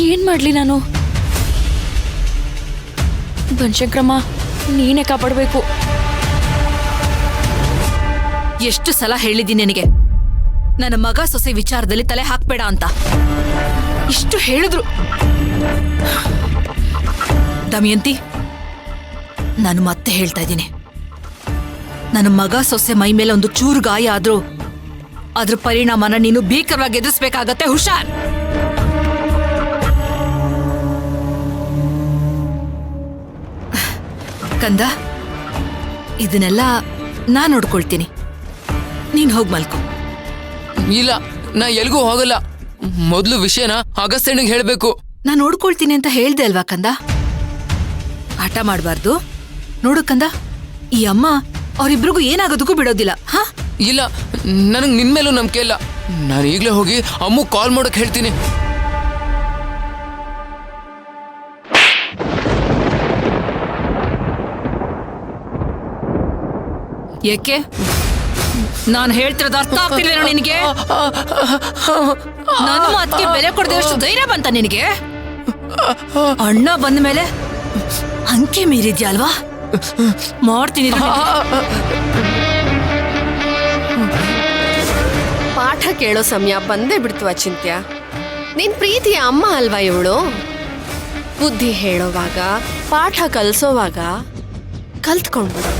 ಏನ್ ಮಾಡ್ಲಿ ನಾನು? ಬನಶಂಕರಮ್ಮ, ನೀನೇ ಕಾಪಾಡಬೇಕು. ಎಷ್ಟು ಸಲ ಹೇಳಿದ್ದೀನಿ ನಿನಗೆ ನನ್ನ ಮಗ ಸೊಸೆ ವಿಚಾರದಲ್ಲಿ ತಲೆ ಹಾಕ್ಬೇಡ ಅಂತ. ಇಷ್ಟು ಹೇಳಿದ್ರು. ದಮಯಂತಿ, ನಾನು ಮತ್ತೆ ಹೇಳ್ತಾ ಇದ್ದೀನಿ, ನನ್ನ ಮಗ ಸೊಸೆ ಮೈ ಮೇಲೆ ಒಂದು ಚೂರು ಗಾಯ ಆದ್ರೂ ಅದ್ರ ಪರಿಣಾಮನ ನೀನು ಭೀಕರವಾಗಿ ಎದುರಿಸಬೇಕಾಗತ್ತೆ. ಹುಷಾರ್. ಕಂದ, ಇದನ್ನೆಲ್ಲ ನಾನ್ ನೋಡ್ಕೊಳ್ತೀನಿ. ನೀನ್ ಹೋಗ್ ಮಲ್ಕೊ. ಇಲ್ಲ, ನಾ ಎಲ್ಗೂ ಹೋಗಲ್ಲ. ಮೊದ್ಲು ವಿಷಯನ ಅಗಸ್ತ್ಯನಿಗೆ ಹೇಳ್ಬೇಕು. ನಾನ್ ನೋಡ್ಕೊಳ್ತೀನಿ ಅಂತ ಹೇಳ್ದೆ ಅಲ್ವಾ ಕಂದ? ಆಟ ಮಾಡ್ಬಾರ್ದು. ನೋಡು ಕಂದ, ಈ ಅಮ್ಮ ಅವರಿಬ್ರಿಗೂ ಏನಾಗೋದಕ್ಕೂ ಬಿಡೋದಿಲ್ಲ. ಹಾ, ಇಲ್ಲ, ನನಗ್ ನಿನ್ ಮೇಲೂ ನಂಬಿಕೆ ಇಲ್ಲ. ನಾನು ಈಗ್ಲೇ ಹೋಗಿ ಅಮ್ಮ ಕಾಲ್ ಮಾಡೋಕ್ ಹೇಳ್ತೀನಿ. ಏಕೆ? ನಾನು ಹೇಳ್ತಿರೋದು ಅರ್ಥ ಆಗ್ತಿಲ್ವೇನೋ ನಿನಗೆ? ನನ್ನ ಮಾತಿಗೆ ಬೆಲೆ ಕೊಡದೆ ಅಷ್ಟು ಧೈರ್ಯ ಬಂತ ನಿನಗೆ? ಅಣ್ಣ ಬಂದ ಮೇಲೆ ಅಂಕೆ ಮೀರಿದ್ಯಾ ಅಲ್ವಾ? ಮಾಡ್ತೀನಿ. ಪಾಠ ಕೇಳೋ ಸಮಯ ಬಂದೇ ಬಿಡ್ತು ಅಚಿಂತ್ಯ. ನಿನ್ ಪ್ರೀತಿಯ ಅಮ್ಮ ಅಲ್ವಾ ಇವಳು? ಬುದ್ಧಿ ಹೇಳೋವಾಗ, ಪಾಠ ಕಲಿಸೋವಾಗ ಕಲ್ತ್ಕೊಂಡ್ಬಿಡು.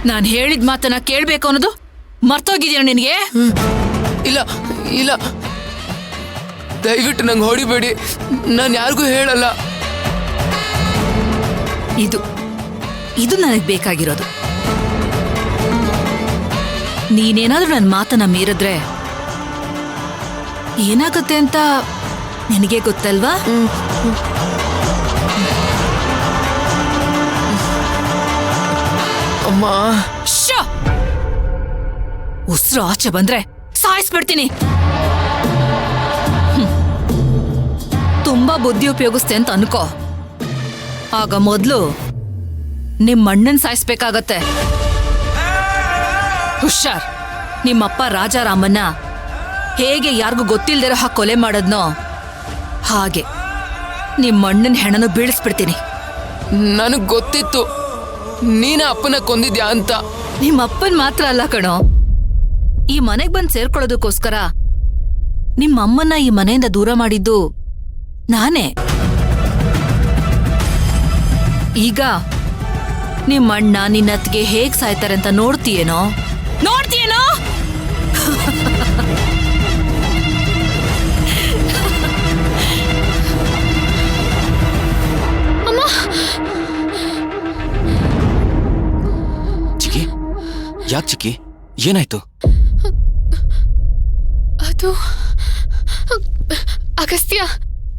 ನಾನು ಹೇಳಿದ ಮಾತನ್ನ ಕೇಳ್ಬೇಕು ಅನ್ನೋದು ಮರ್ತೋಗಿದ್ಯಾ ನಿನಗೆ? ಇಲ್ಲ ಇಲ್ಲ, ದಯವಿಟ್ಟು ನಂಗೆ ಹೊಡಿಬೇಡಿ. ನಾನು ಯಾರಿಗೂ ಹೇಳಲ್ಲ. ಇದು ನನಗೆ ಬೇಕಾಗಿರೋದು. ನೀನೇನಾದ್ರೂ ನನ್ನ ಮಾತನ್ನ ಮೀರಿದ್ರೆ ಏನಾಗುತ್ತೆ ಅಂತ ನಿನಗೆ ಗೊತ್ತಲ್ವಾ? ಅಮ್ಮ, ಉಸಿರು ಆಚೆ ಬಂದ್ರೆ ಸಾಯಿಸ್ಬಿಡ್ತೀನಿ. ತುಂಬಾ ಬುದ್ಧಿ ಉಪಯೋಗಿಸ್ತೆ ಅಂತ ಅನ್ಕೋ. ಆಗ ಮೊದ್ಲು ನಿಮ್ಮ ಅಣ್ಣನ್ ಸಾಯಿಸ್ಬೇಕಾಗತ್ತೆ. ಹುಷಾರ್. ನಿಮ್ಮಪ್ಪ ರಾಜಾರಾಮನ್ನ ಹೇಗೆ ಯಾರಿಗೂ ಗೊತ್ತಿಲ್ದಿರೋ ಹಾಗೆ ಕೊಲೆ ಮಾಡದ್ನೋ ಹಾಗೆ ನಿಮ್ಮ ಅಣ್ಣನ ಹೆಣನು ಬೀಳಿಸ್ಬಿಡ್ತೀನಿ. ನನಗ್ ಗೊತ್ತಿತ್ತು ನೀನ ಅಪ್ಪನ ಕೊಂದಿದ್ಯಾ ಅಂತ. ನಿಮ್ಮ ಅಪ್ಪನ್ ಮಾತ್ರ ಅಲ್ಲ ಕಣೋ, ಈ ಮನೆಗ್ ಬಂದ್ ಸೇರ್ಕೊಳ್ಳೋದಕ್ಕೋಸ್ಕರ ನಿಮ್ಮ ಅಮ್ಮನ್ನ ಈ ಮನೆಯಿಂದ ದೂರ ಮಾಡಿದ್ದು ನಾನೇ. ಈಗ ನಿಮ್ಮ ಅಣ್ಣ ನಿನ್ನತ್ತಿಗೆ ಹೇಗ್ ಸಾಯ್ತಾರೆ ಅಂತ ನೋಡ್ತೀಯೇನೋ? ಚಿಕ್ಕಿ, ಯಾಕೆ ಚಿಕ್ಕಿ, ಏನಾಯ್ತು? ಅದು ಅಗಸ್ತ್ಯ,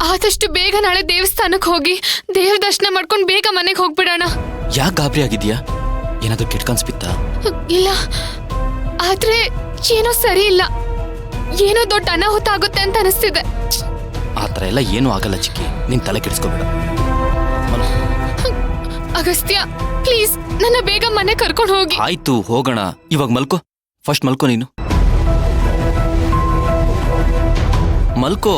ಆದಷ್ಟು ಬೇಗ ನಾಳೆ ದೇವಸ್ಥಾನಕ್ಕೆ ಹೋಗಿ ದೇವ್ರ ದರ್ಶನ ಮಾಡ್ಕೊಂಡು ಬೇಗ ಮನೆಗೆ ಹೋಗ್ಬಿಡೋಣ. ಯಾಕೆ ಗಾಬರಿ ಆಗಿದ್ಯಾ? ಏನಾದ್ರೂ ಕೆಟ್ಟ ಕನ್ಸ್ಬಿತ್ತಾ? ಇಲ್ಲ, ಆದ್ರೆ ಏನೋ ಸರಿ ಇಲ್ಲ. ಏನೋ ದೊಡ್ಡ ಅನಾಹುತ ಆಗುತ್ತೆ ಅಂತ ಅನಿಸ್ತಿದೆ. ಆತರ ಎಲ್ಲ ಏನೂ ಆಗಲ್ಲ ಚಿಕ್ಕಿ, ನೀನ್ ತಲೆ ಕೆಡಿಸ್ಕೋಬೇಡ. ಅಗಸ್ತ್ಯ, ಪ್ಲೀಸ್ ನನ್ನ ಬೇಗ ಮನೆ ಕರ್ಕೊಂಡು ಹೋಗಿ. ಆಯ್ತು, ಹೋಗೋಣ. ಇವಾಗ ಮಲ್ಕೋ. ಫಸ್ಟ್ ಮಲ್ಕೋ ನೀನು. ಮಲ್ಕೋ.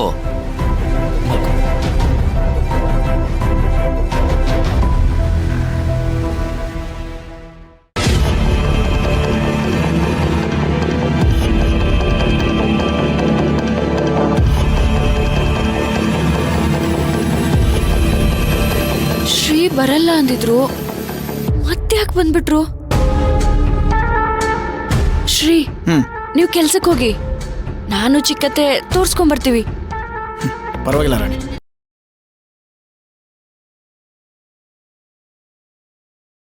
ಶ್ರೀ ಬರಲ್ಲ ಅಂದಿದ್ರು, ಮತ್ತೆ ಯಾಕೆ ಬಂದ್ಬಿಟ್ರು? ಶ್ರೀ, ನೀವು ಕೆಲ್ಸಕ್ಕೆ ಹೋಗಿ, ನಾನು ಚಿಕ್ಕತ್ತೆ ತೋರ್ಸ್ಕೊಂಡ್ ಬರ್ತೀವಿ. ಪರವಾಗಿಲ್ಲ ರಾಣಿ.